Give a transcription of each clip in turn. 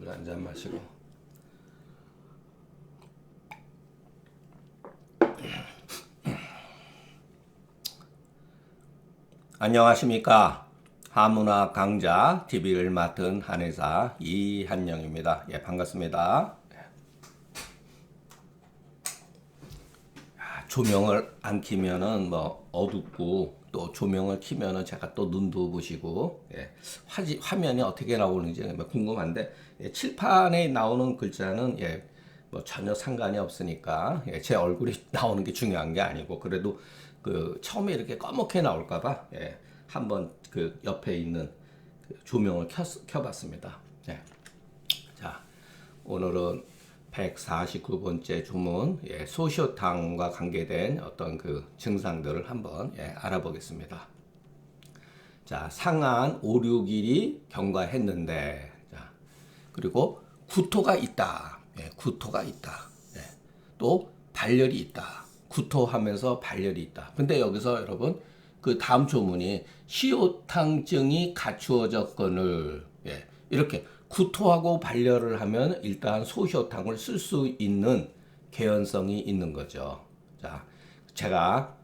물 한 잔 마시고. 안녕하십니까. 한문학 강좌 TV를 맡은 한의사 이한영입니다. 예, 반갑습니다. 조명을 안 켜면은 뭐 어둡고 또 조명을 켜면은 제가 또 눈도 부시고, 예, 화면이 어떻게 나오는지 궁금한데, 예, 칠판에 나오는 글자는, 예, 뭐 전혀 상관이 없으니까, 예, 제 얼굴이 나오는 게 중요한 게 아니고, 그래도 그 처음에 이렇게 검게 나올까봐, 예, 한번 그 옆에 있는 그 조명을 켜봤습니다. 예. 자, 오늘은 149번째 주문, 예, 소시오탕과 관계된 어떤 그 증상들을 한번, 예, 알아보겠습니다. 자, 상한 5, 6일이 경과했는데, 자, 그리고 구토가 있다. 예, 구토가 있다. 예, 또 발열이 있다. 구토하면서 발열이 있다. 근데 여기서 여러분, 그 다음 조문이 시오탕증이 갖추어졌거늘, 예, 이렇게 구토하고 발열을 하면 일단 소시오탕을 쓸 수 있는 개연성이 있는 거죠. 자, 제가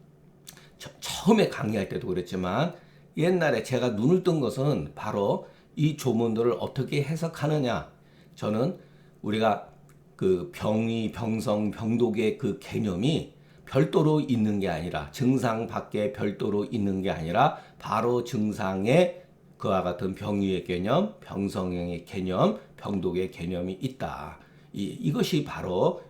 처음에 강의할 때도 그랬지만 옛날에 제가 눈을 뜬 것은 바로 이 조문들을 어떻게 해석하느냐. 저는 우리가 그 병이, 병성, 병독의 그 개념이 별도로 있는 게 아니라, 증상 밖에 별도로 있는 게 아니라 바로 증상에 그와 같은 병의의 개념, 병성의 개념, 병독의 개념이 있다. 이것이 바로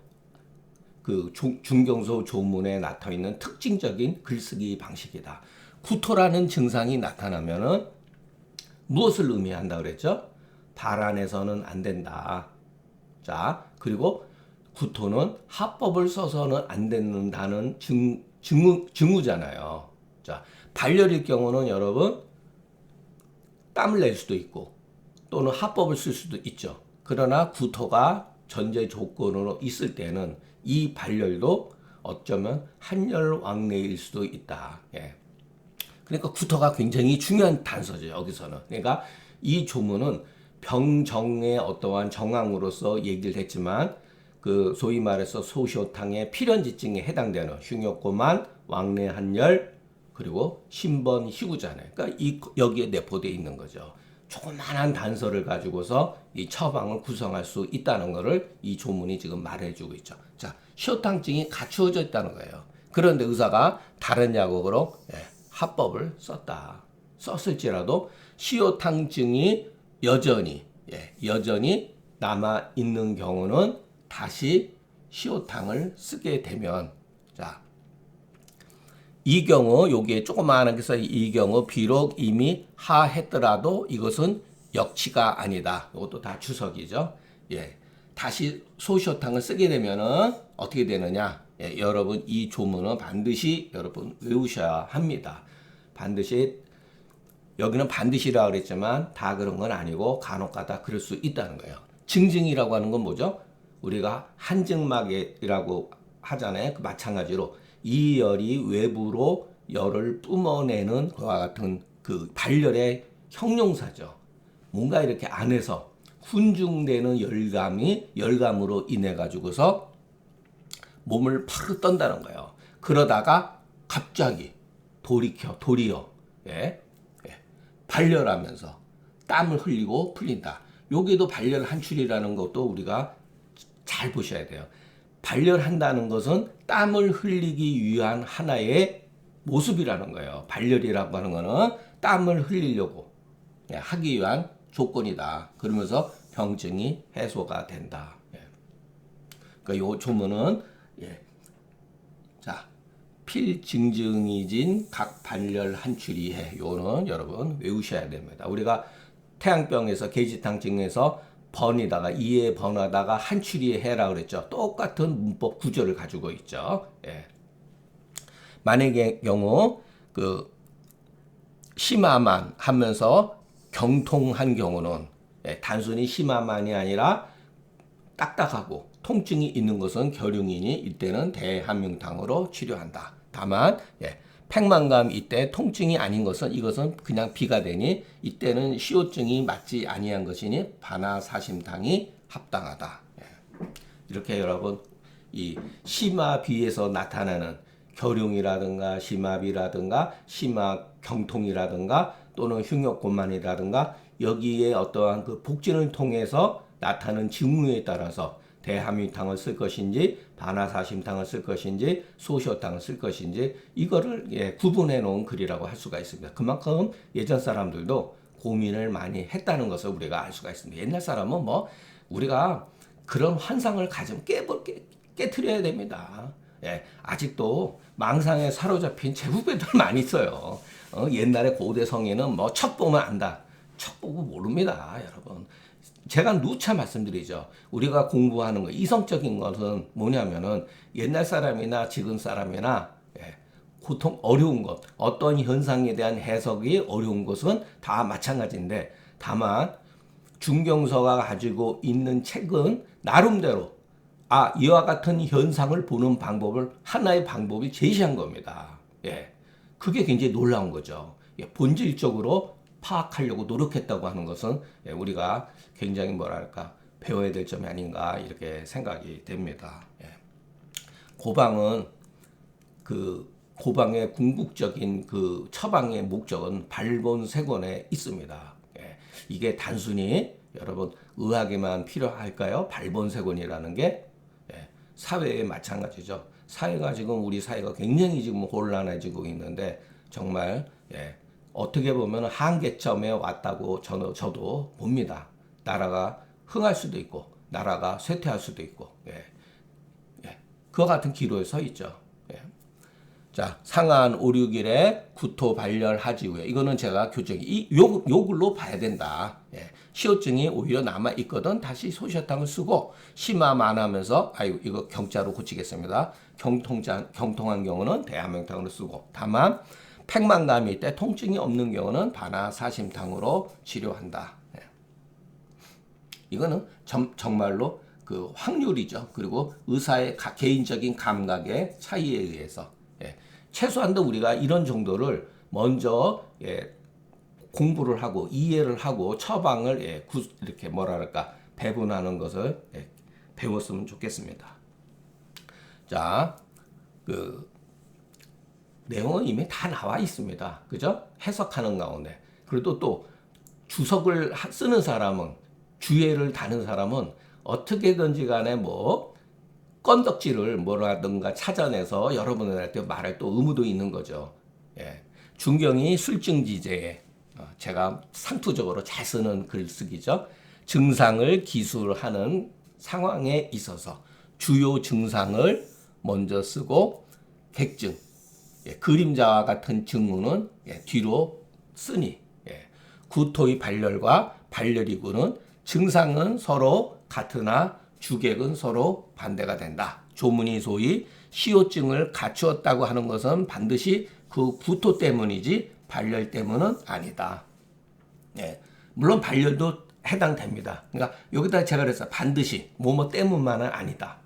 그 중경소 조문에 나타나 있는 특징적인 글쓰기 방식이다. 구토라는 증상이 나타나면은 무엇을 의미한다 그랬죠? 발안해서는 안 된다. 자, 그리고 구토는 합법을 써서는 안 된다는 증후잖아요. 자, 발열일 경우는 여러분 땀을 낼 수도 있고 또는 합법을 쓸 수도 있죠. 그러나 구토가 전제 조건으로 있을 때는 이 발열도 어쩌면 한열왕래일 수도 있다. 예. 그러니까 구토가 굉장히 중요한 단서죠. 여기서는. 그러니까 이 조문은 병정의 어떠한 정황으로서 얘기를 했지만, 그 소위 말해서 소시오탕의 필연지증에 해당되는 흉욕고만, 왕래한열, 그리고 신번 희구잖아요. 그러니까 여기에 내포되어 있는 거죠. 조그만한 단서를 가지고서 이 처방을 구성할 수 있다는 것을 이 조문이 지금 말해주고 있죠. 자, 시오탕증이 갖추어져 있다는 거예요. 그런데 의사가 다른 약으로, 예, 합법을 썼을지라도 시오탕증이 여전히 남아 있는 경우는 다시 시오탕을 쓰게 되면, 자, 이 경우, 여기에 조그마하게 써, 이 경우 비록 이미 하했더라도 이것은 역치가 아니다. 이것도 다 주석이죠. 예, 다시 소시오탕을 쓰게 되면은 어떻게 되느냐? 예, 여러분 이 조문은 반드시 여러분 외우셔야 합니다. 반드시, 여기는 반드시라고 그랬지만 다 그런 건 아니고 간혹가다 그럴 수 있다는 거예요. 증증이라고 하는 건 뭐죠? 우리가 한증막이라고 하잖아요. 그 마찬가지로 이 열이 외부로 열을 뿜어내는 그와 같은 그 발열의 형용사죠. 뭔가 이렇게 안에서 훈중되는 열감으로 인해 가지고서 몸을 파르 떤다는 거예요. 그러다가 갑자기 도리어, 예, 발열하면서 땀을 흘리고 풀린다. 여기도 발열 한출이라는 것도 우리가 잘 보셔야 돼요. 발열한다는 것은 땀을 흘리기 위한 하나의 모습이라는 거예요. 발열이라고 하는 거는 땀을 흘리려고 하기 위한 조건이다. 그러면서 병증이 해소가 된다. 그러니까 요 조문은, 예, 자, 필증증이진 각 발열 한출이해. 요는 여러분 외우셔야 됩니다. 우리가 태양병에서 계지탕증에서 번이다가 이에 번하다가 한출이에 해라 그랬죠. 똑같은 문법 구조를 가지고 있죠. 예. 만약의 경우 그 심화만 하면서 경통한 경우는, 예, 단순히 심화만이 아니라 딱딱하고 통증이 있는 것은 결흉이니 이때는 대한명탕으로 치료한다. 다만, 예, 팽만감 이때 통증이 아닌 것은 이것은 그냥 비가 되니 이때는 시효증이 맞지 아니한 것이니 반하사심탕이 합당하다. 이렇게 여러분 이 심화비에서 나타나는 결용이라든가 심화비라든가 심화경통이라든가 또는 흉욕곤만이라든가 여기에 어떠한 그 복진을 통해서 나타나는 징후에 따라서 대함유탕을 쓸 것인지 반하사심탕을 쓸 것인지 소시오탕을 쓸 것인지 이거를 구분해 놓은 글이라고 할 수가 있습니다. 그만큼 예전 사람들도 고민을 많이 했다는 것을 우리가 알 수가 있습니다. 옛날 사람은 뭐 우리가 그런 환상을 가지면 깨트려야 됩니다. 아직도 망상에 사로잡힌 제 후배들 많이 있어요. 옛날에 고대 성에는 뭐 척 보면 안다. 척 보고 모릅니다, 여러분. 제가 누차 말씀드리죠. 우리가 공부하는 거, 이성적인 것은 뭐냐면은 옛날 사람이나 지금 사람이나 고통, 어려운 것, 어떤 현상에 대한 해석이 어려운 것은 다 마찬가지인데 다만 중경서가 가지고 있는 책은 나름대로 이와 같은 현상을 보는 방법을 하나의 방법이 제시한 겁니다. 그게 굉장히 놀라운 거죠. 본질적으로 파악하려고 노력했다고 하는 것은 우리가 굉장히 뭐랄까 배워야 될 점이 아닌가 이렇게 생각이 됩니다. 고방은 고방의 궁극적인 그 처방의 목적은 발본색원에 있습니다. 이게 단순히 여러분 의학에만 필요할까요? 발본색원이라는 게 사회에 마찬가지죠. 사회가 지금 우리 사회가 굉장히 지금 혼란해지고 있는데 정말 어떻게 보면 한계점에 왔다고 저도 봅니다. 나라가 흥할 수도 있고 나라가 쇠퇴할 수도 있고 그와 같은 기로에 서 있죠. 자, 상한 5, 6일에 구토 발열하지 후에 이거는 제가 교정이 요 글로 봐야 된다. 시효증이 오히려 남아 있거든 다시 소시효탕을 쓰고 심화만하면서 이거 경자로 고치겠습니다. 경통한 경우는 대함유탕으로 쓰고 다만 팽만감이 있대 통증이 없는 경우는 반하사심탕으로 치료한다. 이거는 정말로 그 확률이죠. 그리고 의사의 개인적인 감각의 차이에 의해서 최소한도 우리가 이런 정도를 먼저 공부를 하고 이해를 하고 처방을 이렇게 뭐랄까 배분하는 것을 배웠으면 좋겠습니다. 자, 그 내용은 이미 다 나와 있습니다. 그죠? 해석하는 가운데. 그래도 또 주석을 쓰는 사람은 주예를 다는 사람은 어떻게든지 간에 뭐 건덕지를 뭐라든가 찾아내서 여러분들한테 말할 또 의무도 있는 거죠. 중경이 술증지제에 제가 상투적으로 잘 쓰는 글쓰기죠. 증상을 기술하는 상황에 있어서 주요 증상을 먼저 쓰고 객증, 그림자와 같은 증후는 뒤로 쓰니 구토의 발열과 발열이구는 증상은 서로 같으나 주객은 서로 반대가 된다. 조문이 소위 시효증을 갖추었다고 하는 것은 반드시 그 구토 때문이지 발열 때문은 아니다. 물론 발열도 해당됩니다. 그러니까 여기다 제가 그랬어요. 반드시 뭐뭐 때문만은 아니다.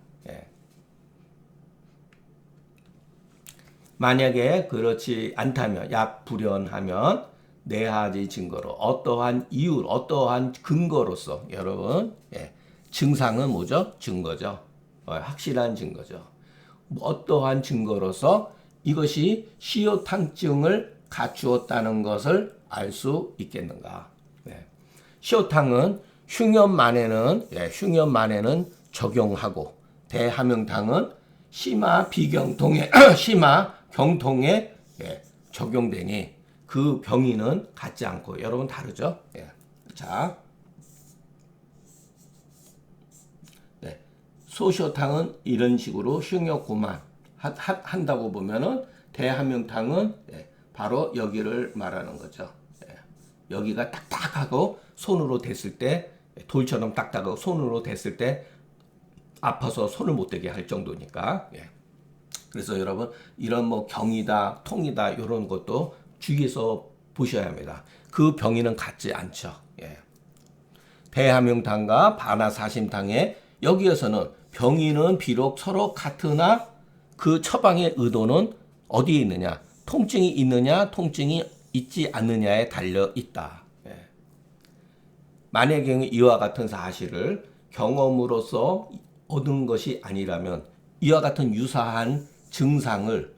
만약에 그렇지 않다면 약 불연하면 내하지 증거로 어떠한 이유, 어떠한 근거로서 여러분 증상은 뭐죠? 증거죠. 확실한 증거죠. 어떠한 증거로서 이것이 시효탕증을 갖추었다는 것을 알 수 있겠는가? 시효탕은 흉염만에는 적용하고 대함유탕은 심화 비경통에 심화 경통에 적용되니 그 병인은 같지 않고 여러분 다르죠? 자, 소시효탕은 이런 식으로 흉욕고만 한다고 보면은 대함유탕은 바로 여기를 말하는 거죠. 여기가 딱딱하고 손으로 댔을 때 돌처럼 딱딱하고 손으로 댔을 때 아파서 손을 못 대게 할 정도니까. 그래서 여러분 이런 뭐 경이다, 통이다 이런 것도 주의해서 보셔야 합니다. 그 병인은 같지 않죠. 대함유탕과 반하사심탕에 여기에서는 병인은 비록 서로 같으나 그 처방의 의도는 어디에 있느냐? 통증이 있느냐, 통증이 있지 않느냐에 달려 있다. 예. 만약의 경우 이와 같은 사실을 경험으로서 얻은 것이 아니라면 이와 같은 유사한 증상을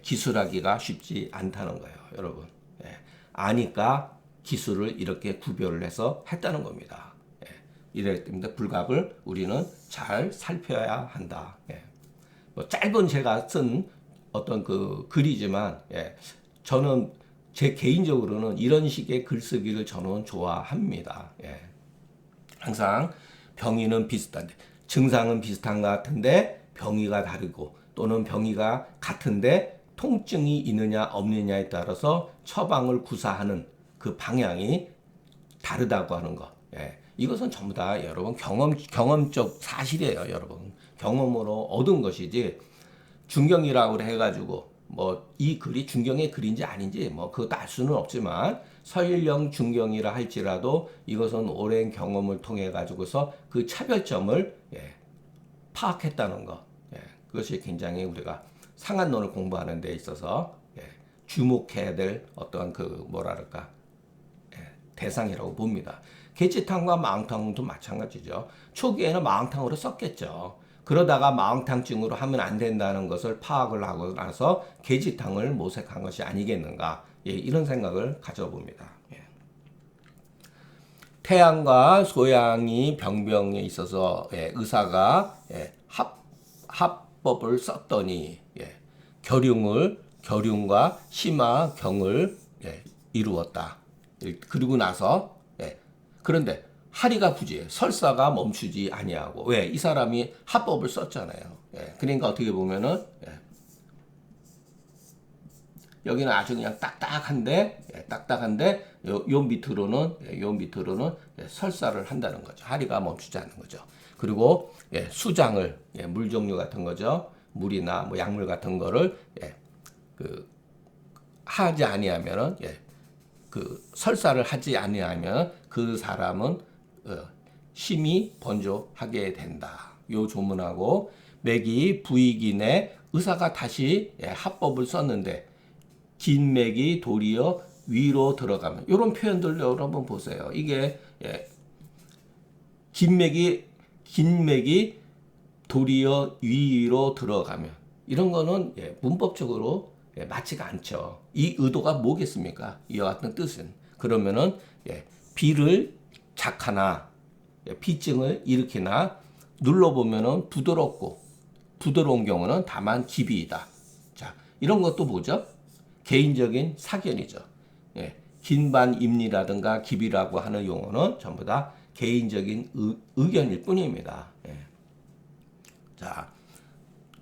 기술하기가 쉽지 않다는 거예요, 여러분. 아니까 기술을 이렇게 구별을 해서 했다는 겁니다. 이럴 때문에 불각을 우리는 잘 살펴야 한다. 뭐 짧은 제가 쓴 어떤 그 글이지만 저는 제 개인적으로는 이런 식의 글쓰기를 저는 좋아합니다. 항상 병이는 비슷한데 증상은 비슷한 것 같은데 병이가 다르고 또는 병이가 같은데 통증이 있느냐 없느냐에 따라서 처방을 구사하는 그 방향이 다르다고 하는 것. 이것은 전부 다 여러분 경험적 사실이에요, 여러분. 경험으로 얻은 것이지 중경이라고 해가지고 뭐 이 글이 중경의 글인지 아닌지 뭐 그것도 알 수는 없지만 설령 중경이라 할지라도 이것은 오랜 경험을 통해 가지고서 그 차별점을 파악했다는 것. 그것이 굉장히 우리가 상한론을 공부하는 데 있어서 주목해야 될 어떤 그 뭐랄까 대상이라고 봅니다. 개치탕과 마흥탕도 마찬가지죠. 초기에는 마흥탕으로 썼겠죠. 그러다가 마흥탕증으로 하면 안 된다는 것을 파악을 하고 나서 개지탕을 모색한 것이 아니겠는가. 이런 생각을 가져봅니다. 태양과 소양이 병병에 있어서 의사가 합법을 썼더니 결흉과 심화경을 이루었다. 그리고 나서 그런데 하리가 부지해 설사가 멈추지 아니하고 왜? 이 사람이 합법을 썼잖아요. 그러니까 어떻게 보면은 여기는 아주 그냥 딱딱한데 요 밑으로는 설사를 한다는 거죠. 하리가 멈추지 않는 거죠. 그리고 수장을 물 종류 같은 거죠. 물이나 뭐 약물 같은 거를 그 하지 아니하면은 그 설사를 하지 아니하면 그 사람은 심히 번조하게 된다. 요 조문하고 맥이 부익이네 의사가 다시 합법을 썼는데 긴 맥이 도리어 위로 들어가면 이런 표현들 여러분 보세요. 이게 긴 맥이 도리어 위로 들어가면 이런 거는 문법적으로 맞지가 않죠. 이 의도가 뭐겠습니까? 이와 같은 뜻은 그러면은 비를 작하나 비증을 일으키나 눌러보면은 부드러운 경우는 다만 기비이다. 자, 이런 것도 뭐죠? 개인적인 사견이죠. 긴반임리라든가 기비라고 하는 용어는 전부 다 개인적인 의견일 뿐입니다. 자,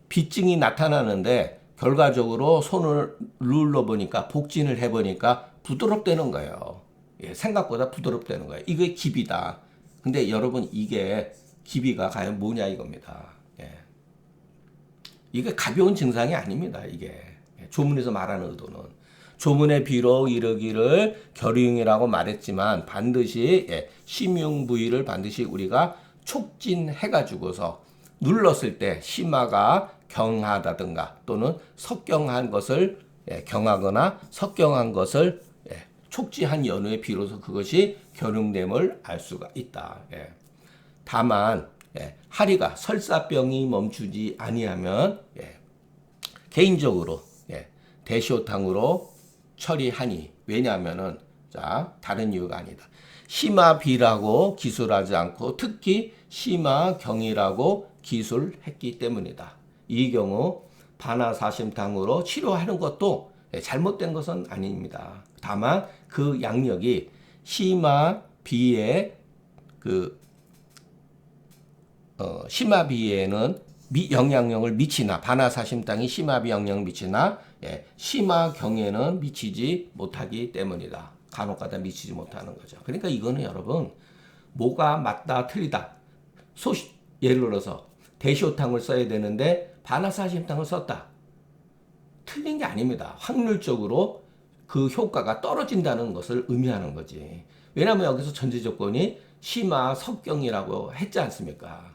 비증이 나타나는데 결과적으로 손을 눌러보니까 복진을 해보니까 부드럽다는 거예요. 생각보다 부드럽다는 거예요. 이게 기비다. 근데 여러분 이게 기비가 과연 뭐냐 이겁니다. 이게 가벼운 증상이 아닙니다. 이게 조문에서 말하는 의도는 조문의 비록 이르기를 결흉이라고 말했지만 반드시 심흉 부위를 반드시 우리가 촉진해가지고서 눌렀을 때 심화가 경하다든가 또는 석경한 것을 경하거나 석경한 것을 촉지한 연후에 비로소 그것이 결흉됨을 알 수가 있다. 다만 하리가 설사병이 멈추지 아니하면 개인적으로 대시호탕으로 처리하니 왜냐하면은 자 다른 이유가 아니다. 심화비라고 기술하지 않고 특히 심화경이라고 기술했기 때문이다. 이 경우 반화사심탕으로 치료하는 것도 잘못된 것은 아닙니다. 다만 그 양력이 심화비의 심화비에는 영향력을 미치나 반화사심탕이 심화비 영향을 미치나 심화경에는 미치지 못하기 때문이다. 간혹가다 미치지 못하는 거죠. 그러니까 이거는 여러분 뭐가 맞다 틀리다. 예를 들어서 대시호탕을 써야 되는데 반화사심탕을 썼다. 틀린 게 아닙니다. 확률적으로 그 효과가 떨어진다는 것을 의미하는 거지. 왜냐하면 여기서 전제 조건이 심화 석경이라고 했지 않습니까?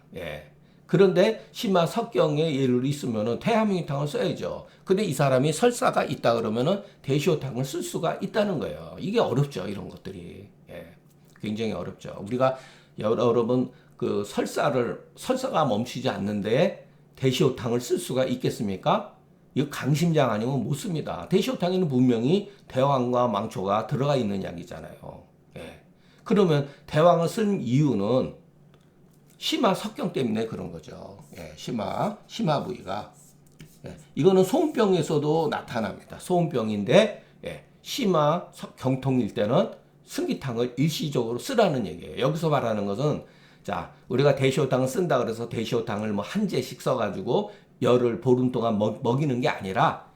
그런데 심화석경에 예를 있으면은 대하명이탕을 써야죠. 근데 이 사람이 설사가 있다 그러면은 대시호탕을 쓸 수가 있다는 거예요. 이게 어렵죠, 이런 것들이. 예, 굉장히 어렵죠. 우리가 여러분 그 설사가 멈추지 않는데 대시호탕을 쓸 수가 있겠습니까? 이거 강심장 아니면 못 씁니다. 대시호탕에는 분명히 대왕과 망초가 들어가 있는 약이잖아요. 예. 그러면 대왕을 쓴 이유는 심화석경 때문에 그런 거죠. 예, 심화 부위가. 예, 이거는 소음병에서도 나타납니다. 소음병인데, 예, 심화경통일 때는 승기탕을 일시적으로 쓰라는 얘기예요. 여기서 말하는 것은, 자, 우리가 대시호탕을 쓴다 그래서 대시호탕을 뭐 한 재씩 써가지고 열을 보름 동안 먹이는 게 아니라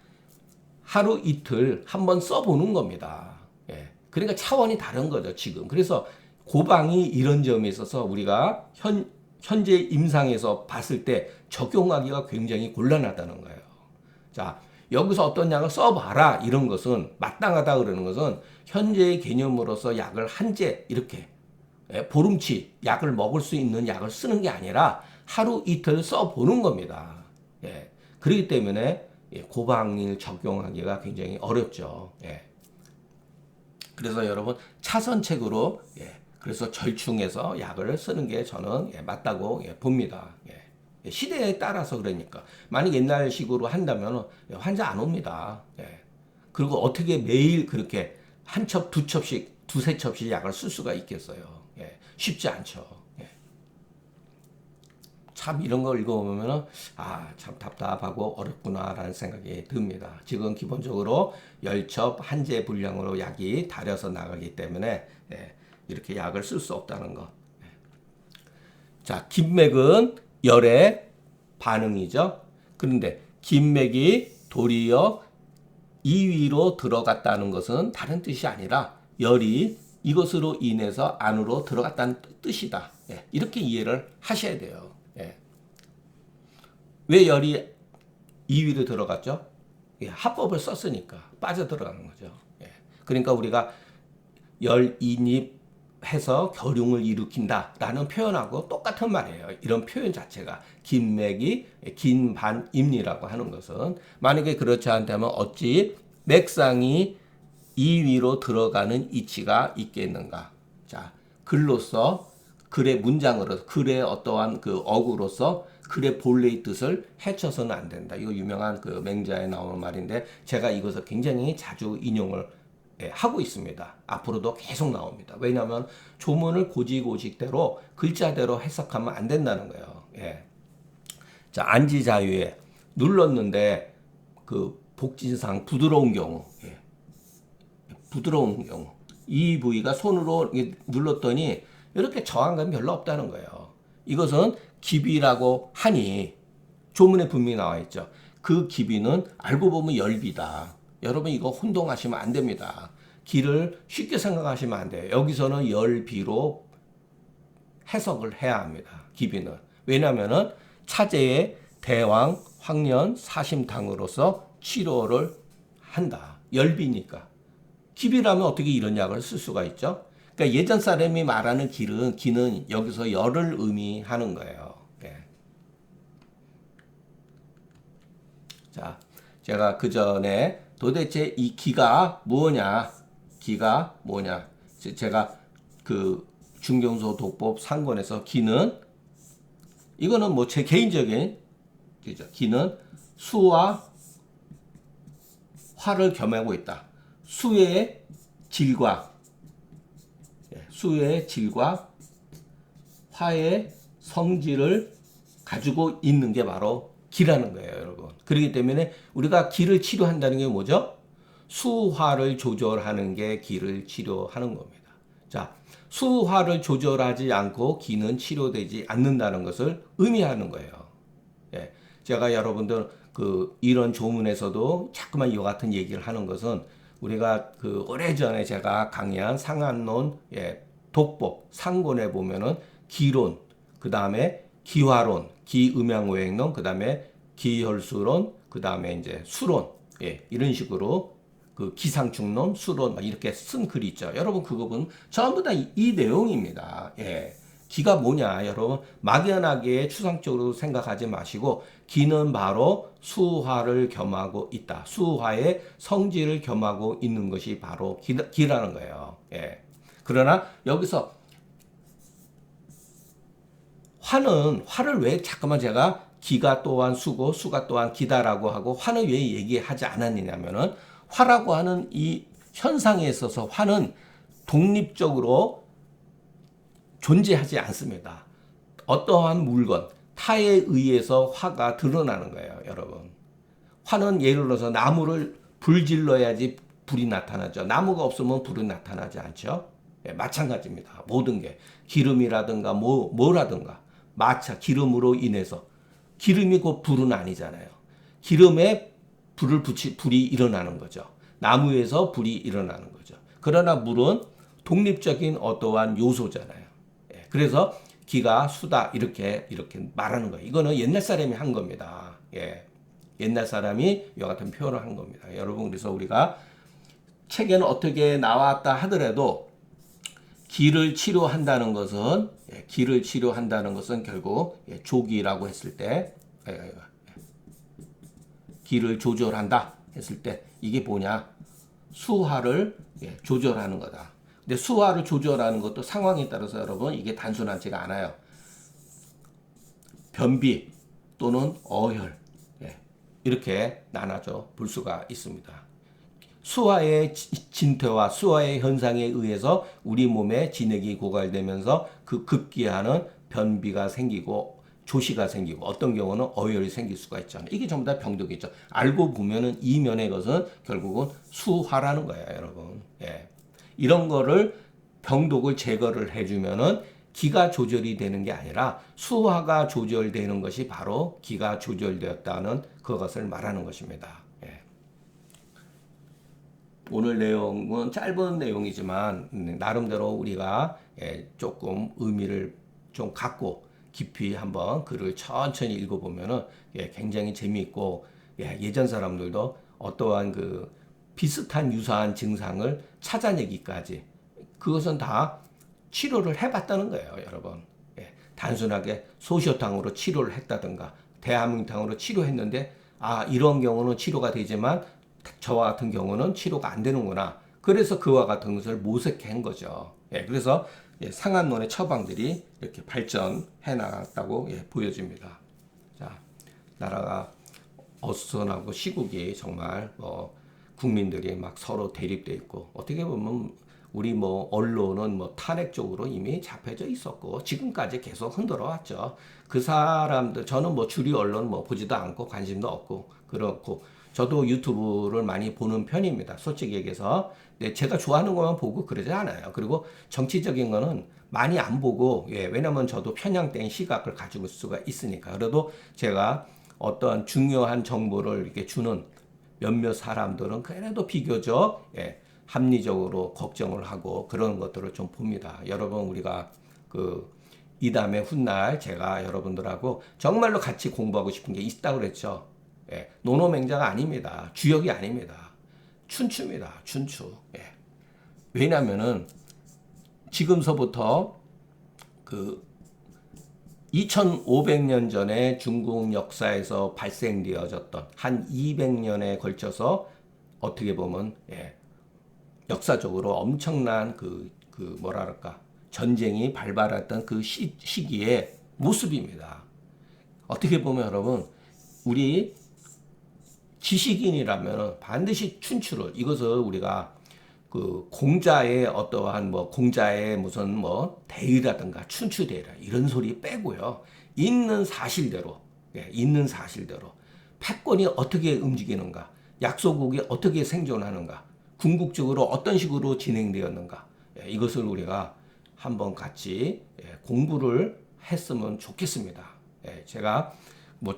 하루 이틀 한번 써보는 겁니다. 예, 그러니까 차원이 다른 거죠, 지금. 그래서 고방이 이런 점에 있어서 우리가 현재 임상에서 봤을 때 적용하기가 굉장히 곤란하다는 거예요. 자, 여기서 어떤 약을 써봐라 이런 것은 마땅하다 그러는 것은 현재의 개념으로서 약을 한재 이렇게 보름치 약을 먹을 수 있는 약을 쓰는 게 아니라 하루 이틀 써보는 겁니다. 예, 그렇기 때문에 고방일 적용하기가 굉장히 어렵죠. 예. 그래서 여러분 차선책으로 그래서 절충해서 약을 쓰는 게 저는 맞다고 봅니다. 시대에 따라서 그러니까 만약 옛날식으로 한다면 환자 안 옵니다. 그리고 어떻게 매일 그렇게 한 첩, 두 첩씩, 두세 첩씩 약을 쓸 수가 있겠어요. 쉽지 않죠. 참 이런 걸 읽어보면 참 답답하고 어렵구나라는 생각이 듭니다. 지금 기본적으로 열첩 한재 분량으로 약이 달여서 나가기 때문에 이렇게 약을 쓸 수 없다는 거. 자, 긴맥은 열의 반응이죠. 그런데 긴맥이 도리어 이위로 들어갔다는 것은 다른 뜻이 아니라 열이 이것으로 인해서 안으로 들어갔다는 뜻이다. 이렇게 이해를 하셔야 돼요. 왜 열이 2위로 들어갔죠? 합법을 썼으니까 빠져 들어가는 거죠. 그러니까 우리가 열 인입해서 결흉을 일으킨다라는 표현하고 똑같은 말이에요. 이런 표현 자체가 긴맥이 긴반임리라고 하는 것은 만약에 그렇지 않다면 어찌 맥상이 2위로 들어가는 이치가 있겠는가? 자, 글로서 글의 문장으로 글의 어떠한 그 어구로서 글의 본래의 뜻을 해쳐서는 안 된다. 이거 유명한 그 맹자에 나오는 말인데 제가 이것을 굉장히 자주 인용을 하고 있습니다. 앞으로도 계속 나옵니다. 왜냐하면 조문을 고지고직대로 글자대로 해석하면 안 된다는 거예요. 자, 안지자유에 눌렀는데 그 복진상 부드러운 경우, 부드러운 경우 이 부위가 손으로 눌렀더니 이렇게 저항감이 별로 없다는 거예요. 이것은 기비라고 하니 조문에 분명히 나와 있죠. 그 기비는 알고 보면 열비다. 여러분 이거 혼동하시면 안 됩니다. 기를 쉽게 생각하시면 안 돼요. 여기서는 열비로 해석을 해야 합니다. 기비는. 왜냐하면 차제의 대왕, 황련, 사심탕으로서 치료를 한다. 열비니까. 기비라면 어떻게 이런 약을 쓸 수가 있죠? 그러니까 예전 사람이 말하는 기는 여기서 열을 의미하는 거예요. 자, 제가 그 전에 도대체 이 기가 뭐냐? 제가 그 중경소 독법 상권에서 기는 이거는 뭐 제 개인적인 기는 수와 화를 겸하고 있다. 수의 질과 화의 성질을 가지고 있는 게 바로 기라는 거예요, 여러분. 그렇기 때문에 우리가 기를 치료한다는 게 뭐죠? 수화를 조절하는 게 기를 치료하는 겁니다. 자, 수화를 조절하지 않고 기는 치료되지 않는다는 것을 의미하는 거예요. 제가 여러분들 이런 조문에서도 자꾸만 이와 같은 얘기를 하는 것은 우리가 그 오래전에 제가 강의한 상한론 독법 상권에 보면은 기론, 그 다음에 기화론, 기음양오행론, 그 다음에 기혈수론, 그 다음에 이제 수론, 이런 식으로 그 기상충론, 수론 막 이렇게 쓴 글이 있죠. 여러분 그거 보면 전부 다 이 내용입니다. 기가 뭐냐, 여러분? 막연하게 추상적으로 생각하지 마시고, 기는 바로 수화를 겸하고 있다. 수화의 성질을 겸하고 있는 것이 바로 기라는 거예요. 예. 그러나 여기서 화를 왜 잠깐만 제가 기가 또한 수고 수가 또한 기다라고 하고 화는 왜 얘기하지 않았느냐면은 화라고 하는 이 현상에 있어서 화는 독립적으로 존재하지 않습니다. 어떠한 물건, 타에 의해서 화가 드러나는 거예요, 여러분. 화는 예를 들어서 나무를 불질러야지 불이 나타나죠. 나무가 없으면 불은 나타나지 않죠. 예, 마찬가지입니다. 모든 게 기름이라든가 뭐라든가 마차 기름으로 인해서 기름이 곧 불은 아니잖아요. 기름에 불이 일어나는 거죠. 나무에서 불이 일어나는 거죠. 그러나 물은 독립적인 어떠한 요소잖아요. 예, 그래서 기가 수다 이렇게 말하는 거예요. 이거는 옛날 사람이 한 겁니다. 예. 옛날 사람이 이와 같은 표현을 한 겁니다. 여러분, 그래서 우리가 책에는 어떻게 나왔다 하더라도 기를 치료한다는 것은 결국 조기라고 했을 때 기를 조절한다 했을 때 이게 뭐냐? 수화를 조절하는 거다. 근데 수화를 조절하는 것도 상황에 따라서 여러분 이게 단순하지가 않아요. 변비 또는 어혈 이렇게 나눠져 볼 수가 있습니다. 수화의 진퇴와 수화의 현상에 의해서 우리 몸에 진액이 고갈되면서 그 급기야는 변비가 생기고 조시가 생기고 어떤 경우는 어혈이 생길 수가 있잖아요. 이게 전부 다 병독이죠. 알고 보면은 이면의 것은 결국은 수화라는 거예요, 여러분. 예. 이런 거를 병독을 제거를 해주면은 기가 조절이 되는 게 아니라 수화가 조절되는 것이 바로 기가 조절되었다는 그것을 말하는 것입니다. 예. 오늘 내용은 짧은 내용이지만 나름대로 우리가 조금 의미를 좀 갖고 깊이 한번 글을 천천히 읽어보면은 굉장히 재미있고 예전 사람들도 어떠한 그 비슷한 유사한 증상을 찾아내기까지 그것은 다 치료를 해봤다는 거예요, 여러분. 단순하게 소시오탕으로 치료를 했다든가 대한민탕으로 치료했는데 이런 경우는 치료가 되지만 저와 같은 경우는 치료가 안 되는구나. 그래서 그와 같은 것을 모색한 거죠. 그래서 상한론의 처방들이 이렇게 발전해 나갔다고 보여집니다. 자, 나라가 어수선하고 시국이 정말 국민들이 막 서로 대립돼 있고 어떻게 보면 우리 언론은 탄핵 쪽으로 이미 잡혀져 있었고 지금까지 계속 흔들어 왔죠. 그 사람들 저는 주류 언론 보지도 않고 관심도 없고 그렇고 저도 유튜브를 많이 보는 편입니다. 솔직히 얘기해서 제가 좋아하는 것만 보고 그러지 않아요. 그리고 정치적인 거는 많이 안 보고 왜냐면 저도 편향된 시각을 가지고 있을 수가 있으니까. 그래도 제가 어떤 중요한 정보를 이렇게 주는 몇몇 사람들은 그래도 비교적 합리적으로 걱정을 하고 그런 것들을 좀 봅니다. 여러분 우리가 이 다음에 훗날 제가 여러분들하고 정말로 같이 공부하고 싶은 게 있다고 그랬죠. 노노맹자가 아닙니다. 주역이 아닙니다. 춘추입니다. 춘추. 왜냐면은 지금서부터 2500년 전에 중국 역사에서 발생되어졌던 한 200년에 걸쳐서 어떻게 보면 역사적으로 엄청난 뭐랄까 전쟁이 발발했던 그 시기의 모습입니다. 어떻게 보면 여러분 우리 지식인이라면 반드시 춘추를 이것을 우리가 공자의 어떠한 공자의 무슨 대의라든가 춘추 대의라 이런 소리 빼고요. 있는 사실대로 패권이 어떻게 움직이는가 약소국이 어떻게 생존하는가 궁극적으로 어떤 식으로 진행되었는가 이것을 우리가 한번 같이 공부를 했으면 좋겠습니다. 제가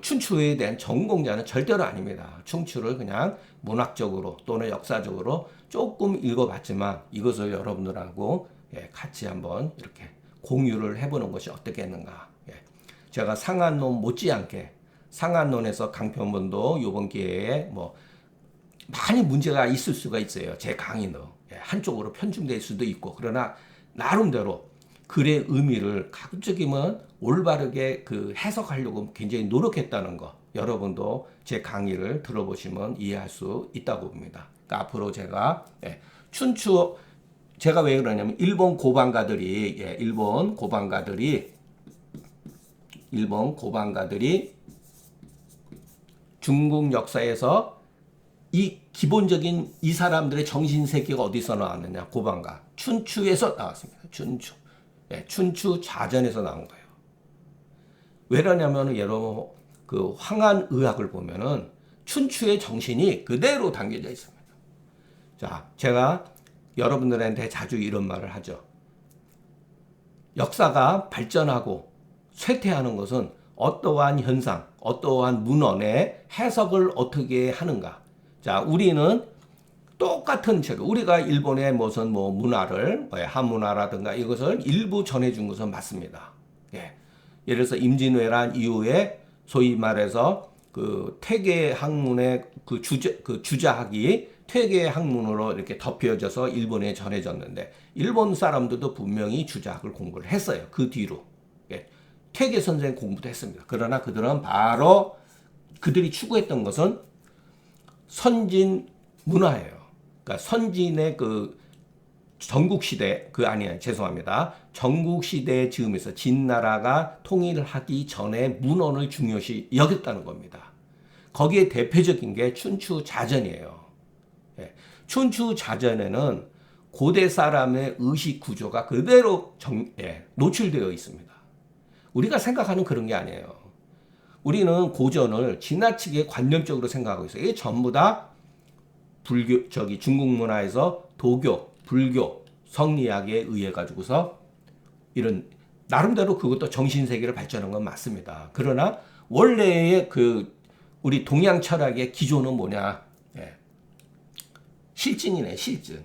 춘추에 대한 전공자는 절대로 아닙니다. 춘추를 그냥 문학적으로 또는 역사적으로 조금 읽어봤지만 이것을 여러분들하고 같이 한번 이렇게 공유를 해보는 것이 어떻겠는가. 제가 상한론 못지않게 상한론에서 강평본도 이번 기회에 많이 문제가 있을 수가 있어요. 제 강의는 한쪽으로 편중될 수도 있고 그러나 나름대로 글의 의미를 가급적이면 올바르게 그 해석하려고 굉장히 노력했다는 거, 여러분도 제 강의를 들어보시면 이해할 수 있다고 봅니다. 그러니까 앞으로 제가 춘추, 제가 왜 그러냐면 일본 고반가들이 중국 역사에서 이 기본적인 이 사람들의 정신 세계가 어디서 나왔느냐? 고반가 춘추에서 나왔습니다. 춘추 자전에서 나온 거예요. 왜냐냐면 여러분 그 황한의학을 보면은 춘추의 정신이 그대로 담겨져 있습니다. 자, 제가 여러분들한테 자주 이런 말을 하죠. 역사가 발전하고 쇠퇴하는 것은 어떠한 현상, 어떠한 문헌의 해석을 어떻게 하는가. 자, 우리는 똑같은 책, 우리가 일본의 무슨 뭐 문화를, 한문화라든가 이것을 일부 전해준 것은 맞습니다. 예. 예를 들어서 임진왜란 이후에 소위 말해서 그 퇴계 학문의 그 주자학이 퇴계 학문으로 이렇게 덮여져서 일본에 전해졌는데 일본 사람들도 분명히 주자학을 공부를 했어요. 그 뒤로. 예. 퇴계 선생 공부도 했습니다. 그러나 그들은 바로 그들이 추구했던 것은 선진 문화예요. 그러니까 선진의 그 전국시대, 죄송합니다. 전국시대 즈음에서 진나라가 통일을 하기 전에 문헌을 중요시 여겼다는 겁니다. 거기에 대표적인 게 춘추 자전이에요. 예. 춘추 자전에는 고대 사람의 의식 구조가 그대로 노출되어 있습니다. 우리가 생각하는 그런 게 아니에요. 우리는 고전을 지나치게 관념적으로 생각하고 있어요. 이게 전부 다 중국 문화에서 도교, 불교, 성리학에 의해 가지고서 이런 나름대로 그것도 정신세계를 발전한 건 맞습니다. 그러나 원래의 우리 동양 철학의 기조는 뭐냐? 실증이네, 실증.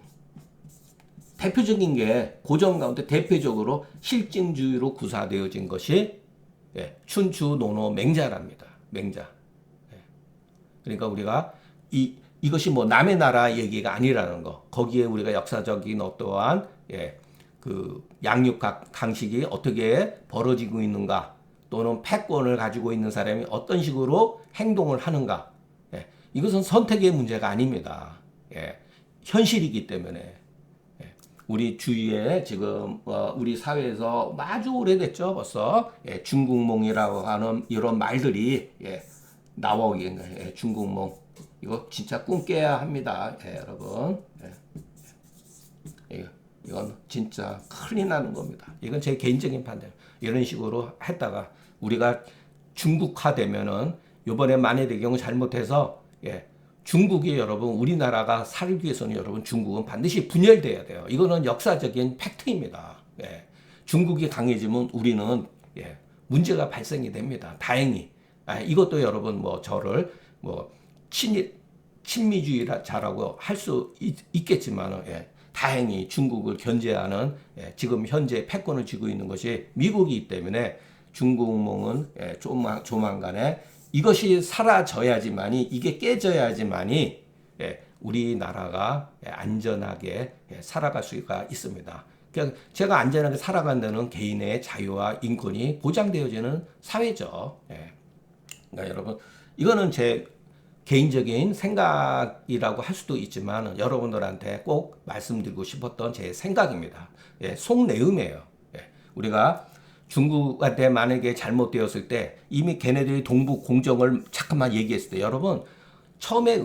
대표적인 게 고전 가운데 대표적으로 실증주의로 구사되어진 것이 춘추 논어 맹자랍니다. 맹자. 그러니까 우리가 이것이 뭐 남의 나라 얘기가 아니라는 거. 거기에 우리가 역사적인 어떠한 그 양육 강식이 어떻게 벌어지고 있는가, 또는 패권을 가지고 있는 사람이 어떤 식으로 행동을 하는가. 이것은 선택의 문제가 아닙니다. 현실이기 때문에. 우리 주위에 지금 우리 사회에서 아주 오래됐죠, 벌써. 중국몽이라고 하는 이런 말들이 나오고 있는 거예요. 중국몽. 이거 진짜 꿈 깨야 합니다, 여러분. 이건 진짜 큰일 나는 겁니다. 이건 제 개인적인 판단. 이런 식으로 했다가 우리가 중국화되면은 이번에 만약의 경우 잘못해서 중국이 여러분 우리나라가 살기 위해서는 여러분 중국은 반드시 분열돼야 돼요. 이거는 역사적인 팩트입니다. 중국이 강해지면 우리는 문제가 발생이 됩니다. 다행히 이것도 여러분 뭐 저를 뭐 친미주의자라고 할 수 있겠지만 다행히 중국을 견제하는 지금 현재 패권을 쥐고 있는 것이 미국이기 때문에 중국몽은 조만간에 이것이 사라져야지만이, 이게 깨져야지만이 우리나라가 안전하게 살아갈 수가 있습니다. 그러니까 제가 안전하게 살아간다는 개인의 자유와 인권이 보장되어지는 사회죠. 그러니까 여러분, 이거는 제 개인적인 생각이라고 할 수도 있지만 여러분들한테 꼭 말씀드리고 싶었던 제 생각입니다. 속내음이에요. 우리가 중국한테 만약에 잘못되었을 때 이미 걔네들이 동북 공정을 잠깐만 얘기했을 때 여러분 처음에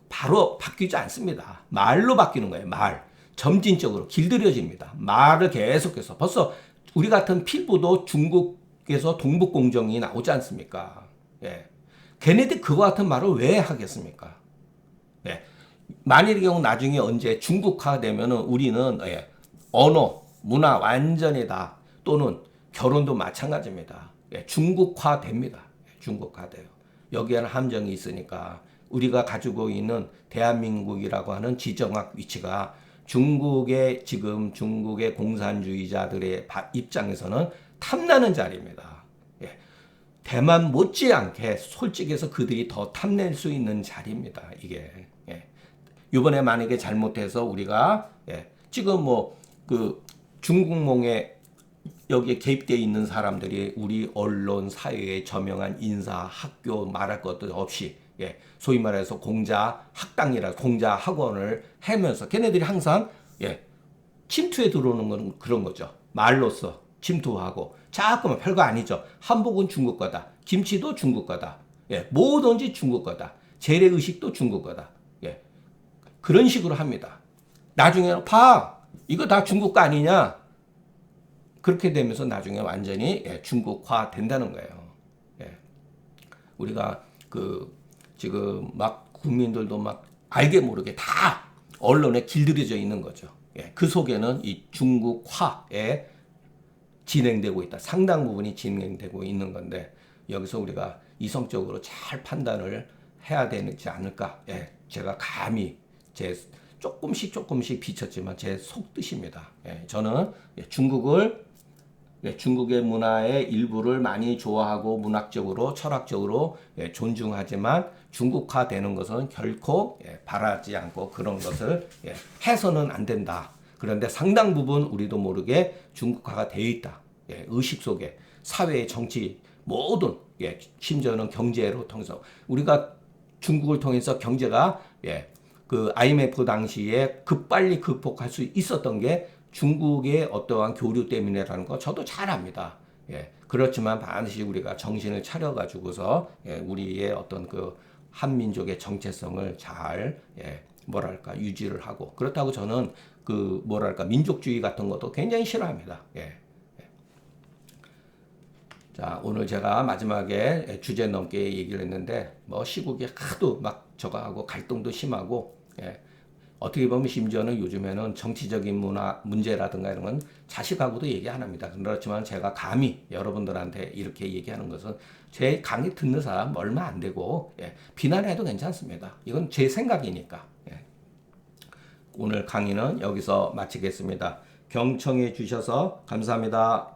바로 바뀌지 않습니다. 말로 바뀌는 거예요. 말. 점진적으로 길들여집니다. 말을 계속해서 벌써 우리 같은 필부도 중국에서 동북 공정이 나오지 않습니까? 걔네들 그거 같은 말을 왜 하겠습니까? 만일의 경우 나중에 언제 중국화 되면은 우리는 언어, 문화 완전히 다, 또는 결혼도 마찬가지입니다. 중국화 됩니다. 중국화 돼요. 여기에는 함정이 있으니까 우리가 가지고 있는 대한민국이라고 하는 지정학 위치가 지금 중국의 공산주의자들의 입장에서는 탐나는 자리입니다. 대만 못지않게 솔직해서 그들이 더 탐낼 수 있는 자리입니다. 이게. 이번에 만약에 잘못해서 우리가 지금 뭐 그 중국몽의 여기에 개입되어 있는 사람들이 우리 언론, 사회의 저명한 인사, 학교 말할 것도 없이 소위 말해서 공자 학당이라 공자 학원을 하면서 걔네들이 항상 침투에 들어오는 건 그런 거죠. 말로써 침투하고 자꾸만 별거 아니죠. 한복은 중국 거다. 김치도 중국 거다. 뭐든지 중국 거다. 재래의식도 중국 거다. 그런 식으로 합니다. 나중에는 봐 이거 다 중국 거 아니냐? 그렇게 되면서 나중에 완전히 중국화 된다는 거예요. 우리가 지금 막 국민들도 막 알게 모르게 다 언론에 길들여져 있는 거죠. 그 속에는 이 중국화에 진행되고 있다. 상당 부분이 진행되고 있는 건데 여기서 우리가 이성적으로 잘 판단을 해야 되지 않을까. 제가 감히 제 조금씩 비쳤지만 제 속뜻입니다. 저는 중국의 문화의 일부를 많이 좋아하고 문학적으로 철학적으로 존중하지만 중국화되는 것은 결코 바라지 않고 그런 것을 해서는 안 된다. 그런데 상당 부분 우리도 모르게 중국화가 되어 있다. 의식 속에 사회, 정치 모든 심지어는 경제로 통해서 우리가 중국을 통해서 경제가 그 IMF 당시에 급빨리 극복할 수 있었던 게 중국의 어떠한 교류 때문이라는 거 저도 잘 압니다. 그렇지만 반드시 우리가 정신을 차려가지고서 우리의 어떤 그 한민족의 정체성을 잘 뭐랄까 유지를 하고 그렇다고 저는 그 뭐랄까 민족주의 같은 것도 굉장히 싫어합니다. 자, 오늘 제가 마지막에 주제 넘게 얘기를 했는데 뭐 시국이 하도 막 저거하고 갈등도 심하고 어떻게 보면 심지어는 요즘에는 정치적인 문제라든가 이런 건 자식하고도 얘기 안 합니다. 그렇지만 제가 감히 여러분들한테 이렇게 얘기하는 것은 제 강의 듣는 사람 얼마 안 되고 비난해도 괜찮습니다. 이건 제 생각이니까. 오늘 강의는 여기서 마치겠습니다. 경청해 주셔서 감사합니다.